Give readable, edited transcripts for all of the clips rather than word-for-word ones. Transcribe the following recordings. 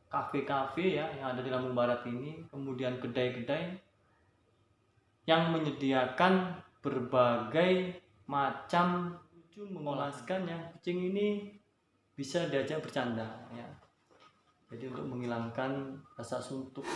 kafe-kafe ya yang ada di Lampung Barat ini, kemudian kedai-kedai yang menyediakan berbagai macam lucu mengemaskan yang kucing ini bisa diajak bercanda ya. Jadi untuk menghilangkan rasa suntuk.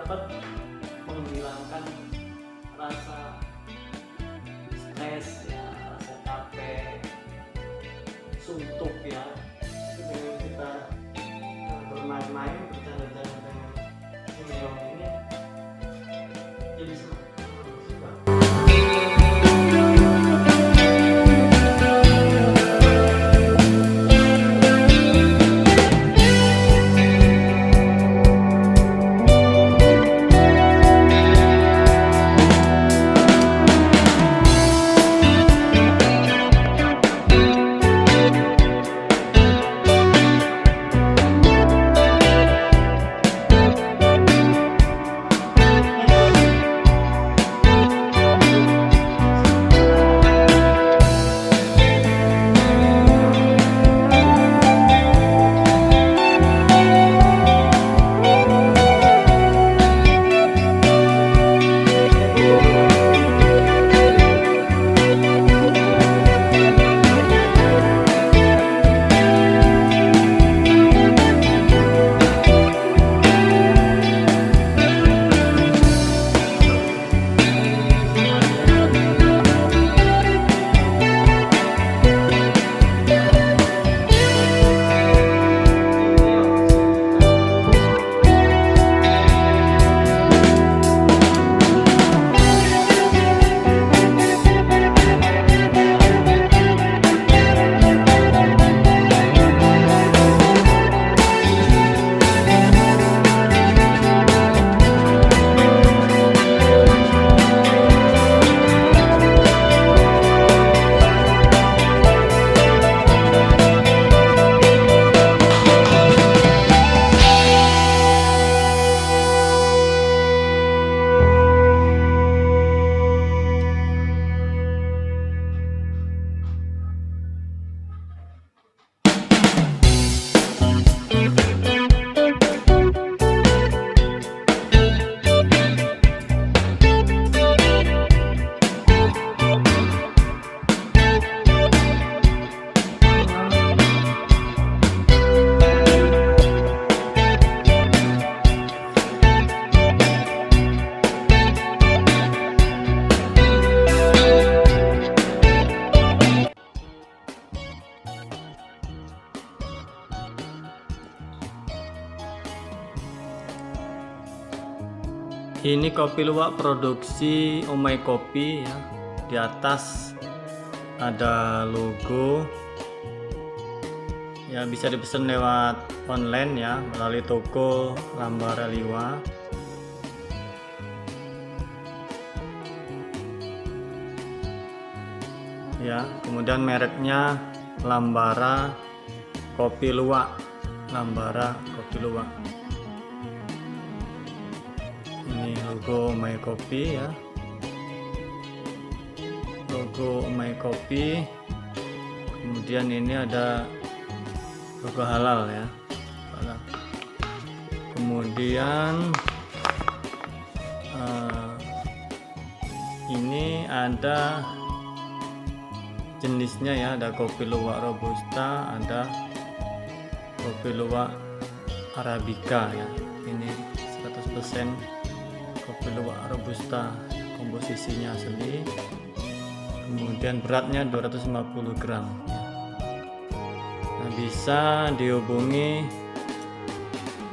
dapat menghilangkan rasa stres ya, rasa capek, suntuk ya. Itu dengan kita bermain-main, bercanda-canda dengan meong ini jadi suka. Ini kopi luwak produksi Omai Kopi ya. Di atas ada logo. Ya, bisa dipesan lewat online ya, melalui toko Lambara Liwa. Ya, kemudian mereknya Lambara Kopi Luwak. Lambara Kopi Luwak. Ini logo Omai Kopi ya, logo Omai Kopi. Kemudian ini ada logo halal ya, halal. Kemudian ini ada jenisnya ya, ada kopi luwak robusta, ada kopi luwak arabica ya. Ini 100% kopi luwak robusta, komposisinya asli. Kemudian beratnya 250 gram. Nah, bisa dihubungi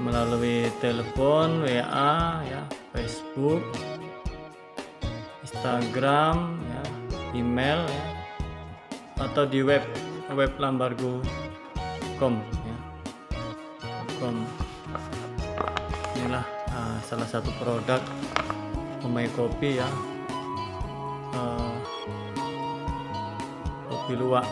melalui telepon, WA ya, Facebook, Instagram ya, email ya, atau di web lambargo.com ya. Inilah salah satu produk Omai Kopi ya, kopi luwak.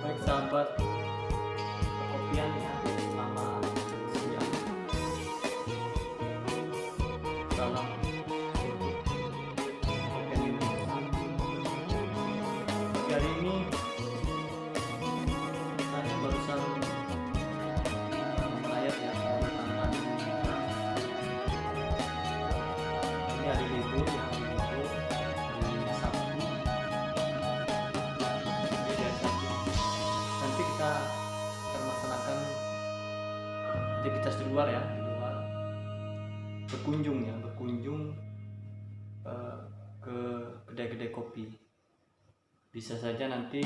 Baik sahabat perkopian ya, selamat siang. Salam. aktivitas di luar ya, berkunjung ke kedai-kedai kopi. Bisa saja nanti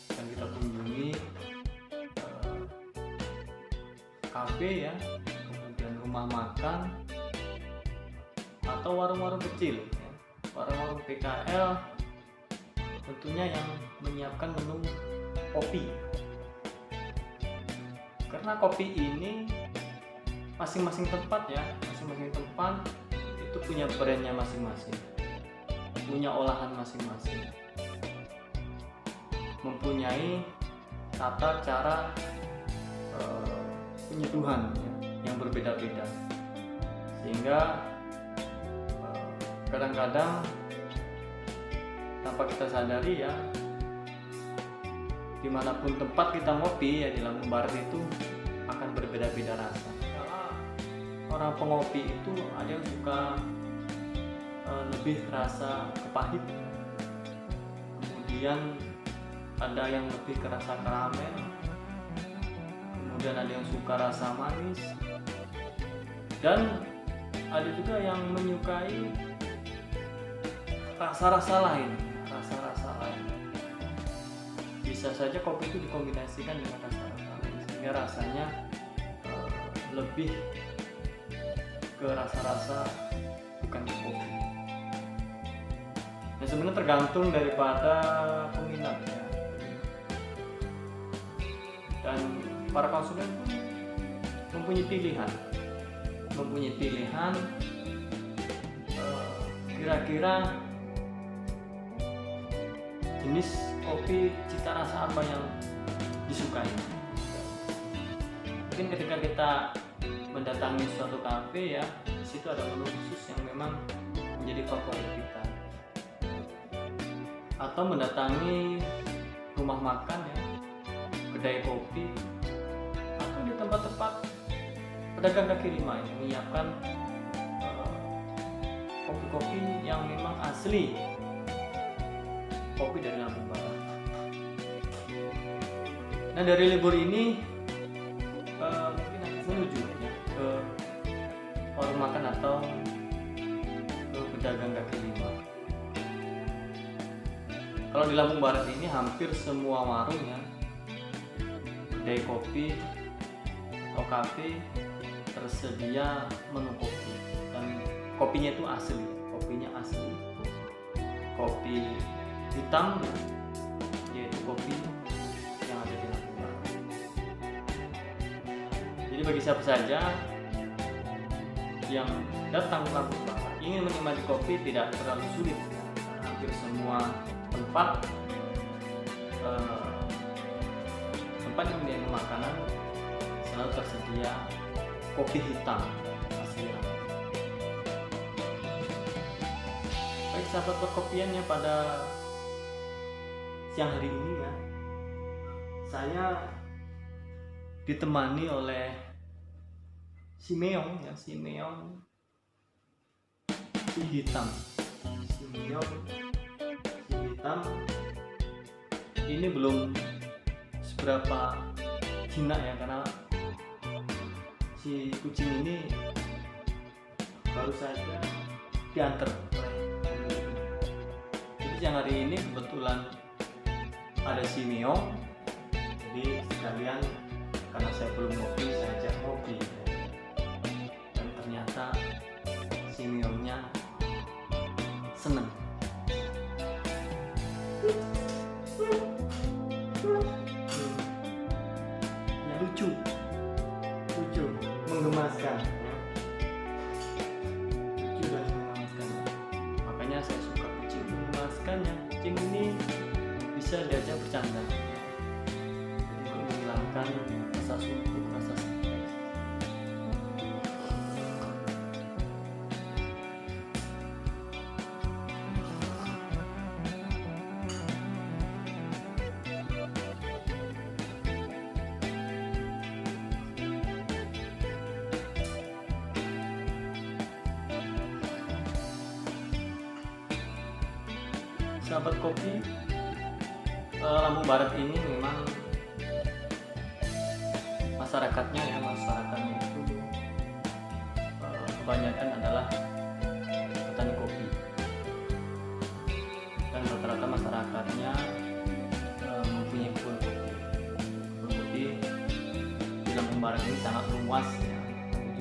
akan kita kunjungi kafe ya, kemudian rumah makan atau warung-warung kecil ya. Warung-warung PKL tentunya yang menyiapkan menu kopi, karena kopi ini masing-masing tempat itu punya brandnya masing-masing, punya olahan masing-masing, mempunyai tata cara penyeduhan ya, yang berbeda-beda, sehingga kadang-kadang tanpa kita sadari ya, dimanapun tempat kita ngopi ya di Lampung Barat itu akan berbeda-beda rasa. Orang pengopi itu ada yang suka lebih rasa kepahit, kemudian ada yang lebih ke rasa karamel, kemudian ada yang suka rasa manis, dan ada juga yang menyukai rasa-rasa lain. Bisa saja kopi itu dikombinasikan dengan rasa-rasa lain sehingga rasanya lebih ke rasa-rasa bukan ke kopi. Nah, sebenarnya tergantung daripada peminat ya. Dan para konsumen pun mempunyai pilihan kira-kira jenis kopi cita rasa apa yang disukai. Mungkin ketika kita mendatangi suatu kafe ya, di situ ada menu khusus yang memang menjadi favorit kita, atau mendatangi rumah makan ya, kedai kopi, atau di tempat-tempat pedagang kaki lima yang menyiapkan kopi-kopi yang memang asli kopi dari Lampung Barat. Nah, dari libur ini mungkin akan menuju ya, ke warung makan atau ke pedagang kaki lima. Kalau di Lampung Barat ini hampir semua warung ya, kedai kopi atau kafe tersedia menu kopi, dan kopinya itu asli, kopi hitam ya, yaitu kopi yang ada di Lampung Barat. Jadi bagi siapa saja yang datang ke Lampung Barat ingin menikmati kopi tidak terlalu sulit ya. Hampir semua tempat yang menyediakan makanan selalu tersedia kopi hitam asli. Baik sahabat perkopiannya, pada siang hari ini ya, saya ditemani oleh si Meong ya, si hitam. Ini belum seberapa jinak ya, karena si kucing ini baru saja diantar oleh pemiliknya. Jadi siang hari ini kebetulan ada si Meong, jadi sekalian karena saya belum ngopi, saya ajak ngopi ya. Dan ternyata si Meongnya seneng. Ya, lucu, menggemaskan ya. Lucu dan menggemaskan. Makanya saya suka kucing menggemaskan ya. Kucing ini bisa diajak bercanda, jadi menghilangkan rasa suntuk, rasa stres. Sahabat kopi, Lampung Barat ini memang masyarakatnya ya, masyarakat kebanyakan adalah petani kopi, dan rata-rata masyarakatnya mempunyai kebun kopi. Kebun kopi di Lampung Barat ini sangat luas ya,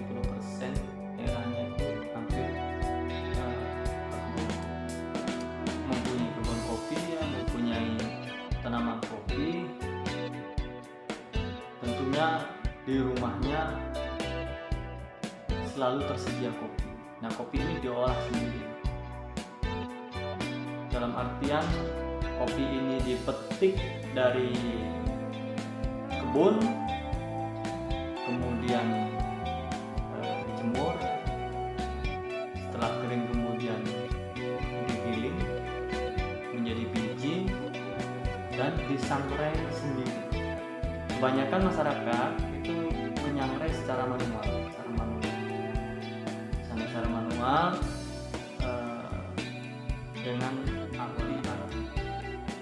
70% daerahnya itu hampir mempunyai kebun kopi ya, mempunyai tanaman kopi. Tentunya di rumahnya selalu tersedia kopi. Nah, kopi ini diolah sendiri. Dalam artian kopi ini dipetik dari kebun, kemudian dijemur, setelah kering kemudian digiling menjadi biji dan disangrai sendiri. Kebanyakan masyarakat itu menyangrai secara manual, dengan ahli.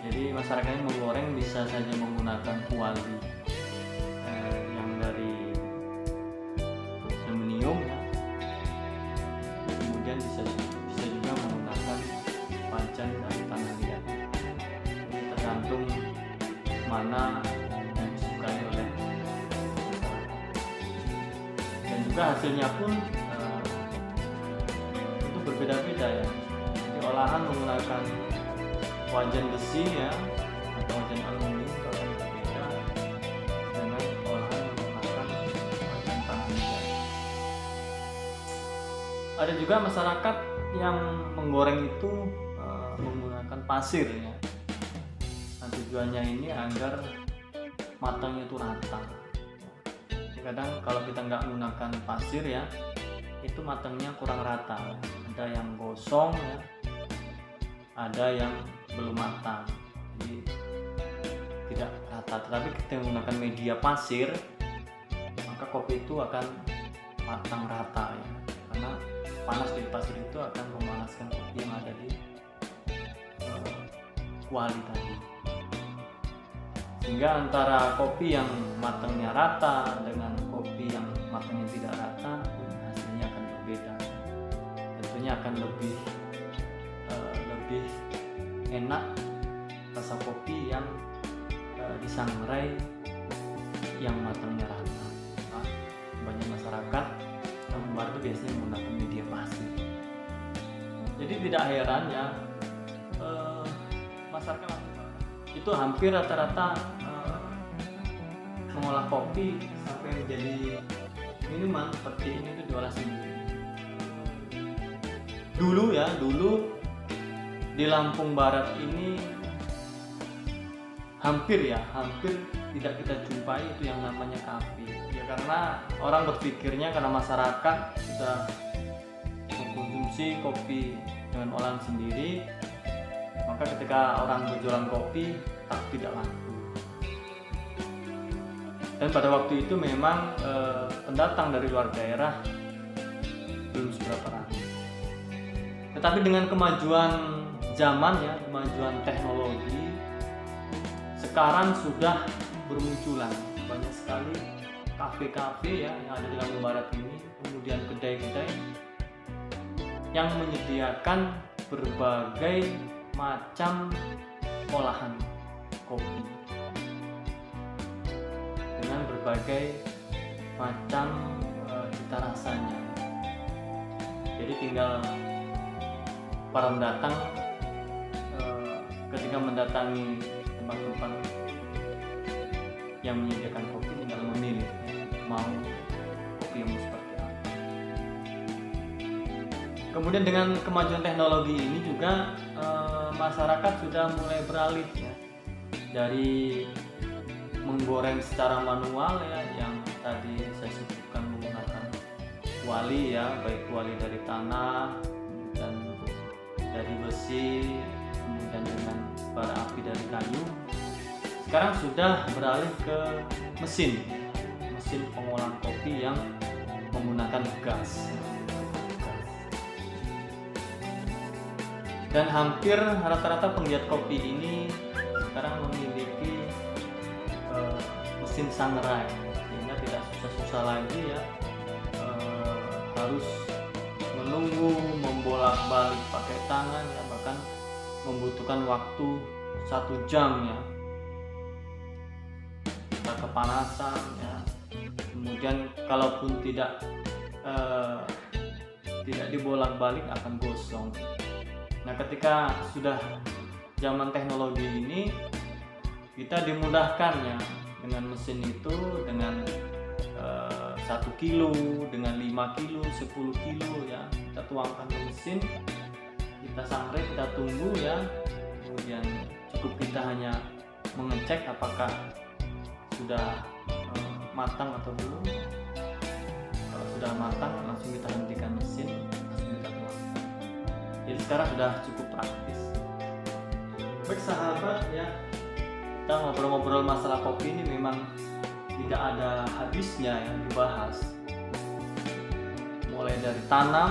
Jadi masyarakat yang menggoreng bisa saja menggunakan kuali yang dari aluminium ya. Kemudian bisa juga menggunakan wajan dari tanah liat. Jadi tergantung mana yang disukai oleh masyarakat. Dan juga hasilnya pun itu berbeda-beda ya. Jadi olahan menggunakan wajan besi ya atau wajan aluminium itu akan berbeda dengan olahan menggunakan wajan tanah liat. Ada juga masyarakat yang menggoreng itu menggunakan pasir ya. Nah, tujuannya ini agar matangnya itu rata. Kadang kalau kita nggak menggunakan pasir ya, itu matangnya kurang rata. Ada yang gosong ya, ada yang belum matang, jadi tidak rata. Tetapi kita menggunakan media pasir, maka kopi itu akan matang rata ya, karena panas di pasir itu akan memanaskan kopi yang ada di kuali tadi, sehingga antara kopi yang matangnya rata dengan kopi yang matangnya tidak rata hasilnya akan berbeda. Tentunya akan lebih enak rasa kopi yang disangrai yang matangnya rata. Nah, banyak masyarakat Lampung Barat itu biasanya menggunakan media pasir. Jadi tidak heran ya, masyarakat Lampung Barat itu hampir rata-rata mengolah kopi sampai menjadi minuman seperti ini itu diolah sendiri. Dulu di Lampung Barat ini hampir tidak kita jumpai itu yang namanya kafe ya, karena orang berpikirnya karena masyarakat sudah mengkonsumsi kopi dengan olahan sendiri, maka ketika orang berjualan kopi tidak laku. Dan pada waktu itu memang pendatang dari luar daerah belum seberapa ramai. Tetapi dengan kemajuan zaman ya, kemajuan teknologi, sekarang sudah bermunculan banyak sekali kafe-kafe ya yang ada di Lampung Barat ini, kemudian kedai-kedai yang menyediakan berbagai macam olahan kopi dengan berbagai macam cita rasanya. Jadi tinggal para pendatang ketika mendatangi tempat-tempat yang menyediakan kopi tinggal memilih mau kopi yang seperti apa. Kemudian dengan kemajuan teknologi ini juga masyarakat sudah mulai beralih ya, dari menggoreng secara manual ya, yang tadi saya sebutkan menggunakan kuali ya, baik kuali dari tanah dan dari besi, kemudian dengan bara api dari kayu. Sekarang sudah beralih ke mesin pengolahan kopi yang menggunakan gas. Dan hampir rata-rata penggiat kopi ini sekarang memiliki mesin sangrai, sehingga tidak susah-susah lagi ya harus menunggu, membolak-balik pakai tangan ya, bahkan membutuhkan waktu 1 jam ya, kita kepanasan ya. Kemudian kalaupun tidak dibolak-balik akan gosong. Nah, ketika sudah zaman teknologi ini, kita dimudahkan ya dengan mesin itu, dengan 1 kilo, dengan 5 kilo, 10 kilo ya, kita tuangkan ke mesin, kita sangrai, kita tunggu ya. Kemudian cukup kita hanya mengecek apakah sudah matang atau belum. Kalau sudah matang, langsung kita hentikan mesin, langsung kita tuangkan. Jadi sekarang sudah cukup praktis. Baik sahabat ya, kita ngobrol-ngobrol masalah kopi ini memang tidak ada habisnya yang dibahas. Mulai dari tanam,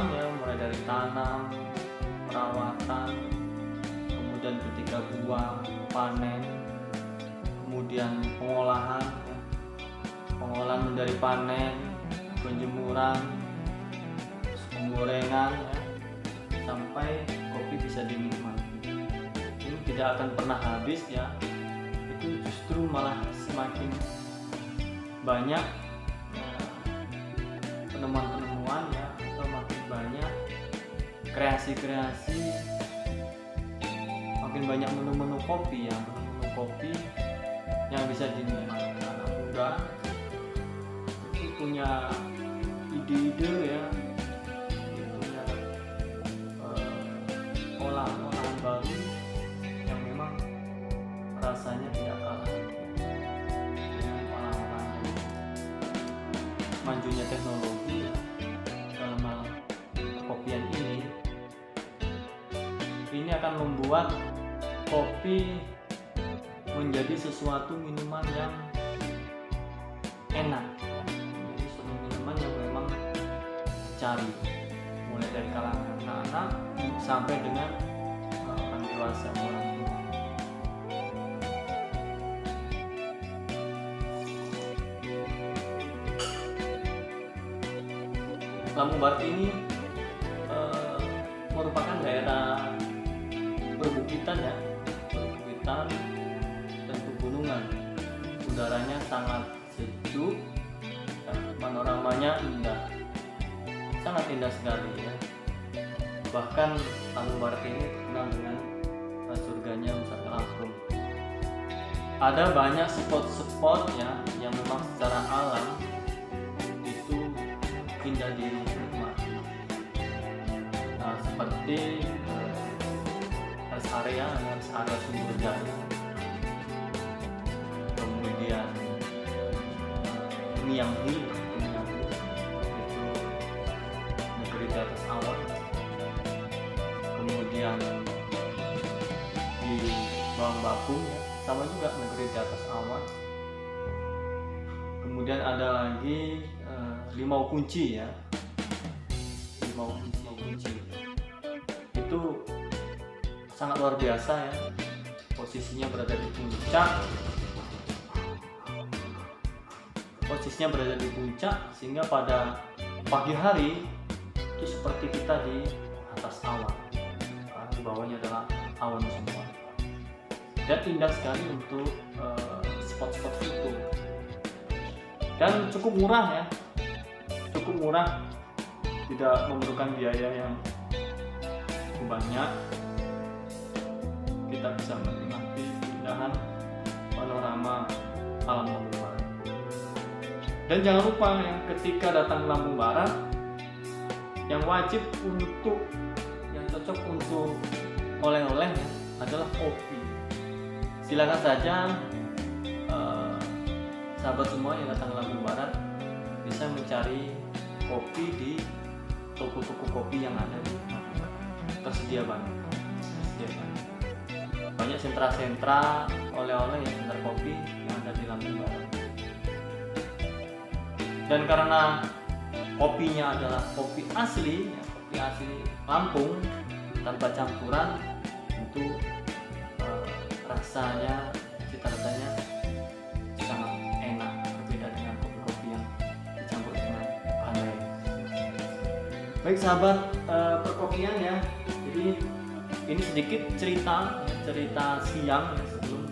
perawatan, kemudian ketika buah, panen, kemudian pengolahan dari panen, penjemuran, penggorengan ya, sampai kopi bisa dinikmati. Ini tidak akan pernah habis ya. Itu justru malah semakin banyak penemuan-penemuan ya, atau makin banyak kreasi-kreasi, makin banyak menu-menu kopi yang bisa dinikmati. Anak muda itu punya ide-ide ya, punya olahan-olahan baru yang memang rasanya tidak kalah dengan olahan-olahan majunya teknologi ya. Dalam hal kopian ini akan membuat kopi menjadi sesuatu minuman yang enak, menjadi sesuatu minuman yang memang dicari, mulai dari kalangan anak-anak sampai dengan orang dewasa, orang tua. Lampung Barat ini merupakan daerah perbukitan ya, perbukitan dan pegunungan. Udaranya sangat sejuk, panoramanya indah, sangat indah sekali ya. Bahkan Lampung Barat ini terkenal dengan surganya wisata Lampung. Ada banyak spot-spot ya yang memang secara alam itu indah dinikmati. Seperti rest area Sumber Jaya, kemudian Miang Hill itu negeri di atas awan, kemudian di Bawang Bakung ya, sama juga negeri di atas awan. Kemudian ada lagi Limau Kunci ya, Limau Kunci itu sangat luar biasa ya, posisinya berada di puncak, sehingga pada pagi hari itu seperti kita di atas awan, di bawahnya adalah awan semua, dan indah sekali untuk spot-spot itu, dan cukup murah, tidak memerlukan biaya yang banyak. Kita bisa menikmati keindahan panorama alam Lampung Barat. Dan jangan lupa ya, ketika datang ke Lampung Barat, yang cocok untuk oleh-oleh ya, adalah kopi. Silakan saja sahabat semua yang datang ke Lampung Barat bisa mencari kopi di toko-toko kopi yang ada di Lampung Barat. Tersedia banyak. Banyak sentra-sentra oleh-oleh yang sentra kopi yang ada di Lampung Barat. Dan karena kopinya adalah kopi asli Lampung tanpa campuran, tentu rasanya, cita-rasanya sangat enak, berbeda dengan kopi-kopi yang dicampur dengan bahan lain. Baik sahabat perkopian ya. Jadi ini sedikit cerita siang ya, sebelum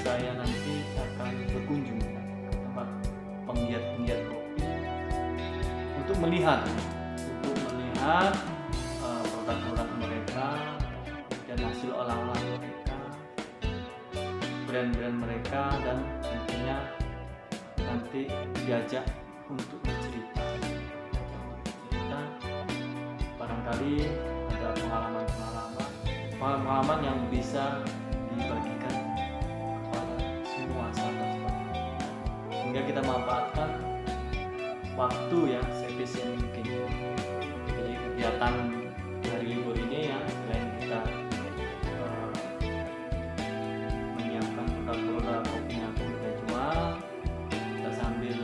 saya nanti akan berkunjung ke tempat penggiat kopi untuk melihat produk-produk mereka dan hasil olah-olah mereka, brand-brand mereka, dan tentunya nanti diajak untuk bercerita. Barangkali ada pengalaman yang bisa dibagikan kepada semua sahabat, sehingga kita manfaatkan waktu yang seefisien mungkin. Jadi kegiatan hari libur ini ya, selain kita menyiapkan produk-produk kopi yang akan kita jual, kita sambil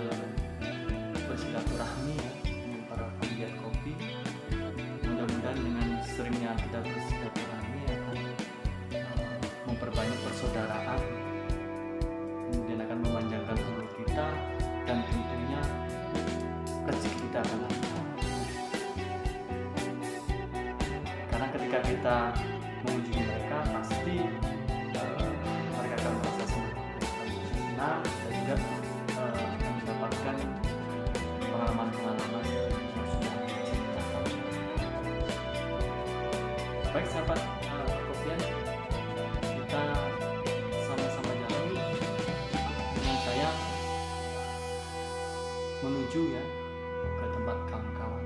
bersilaturahmi ya dengan para penggiat kopi. Mudah-mudahan dengan seringnya kita bersilaturahmi akan memperbanyak persaudaraan, kemudian akan memanjangkan umur kita, dan tentunya rezeki kita akan lancar. Karena ketika kita mengunjungi mereka, pasti mereka akan merasa senang dan juga akan mendapatkan pengalaman-pengalaman yang sudah diceritakan. Baik sahabat perkopian, kita sama-sama jalan dengan saya menuju ya ke tempat kawan-kawan.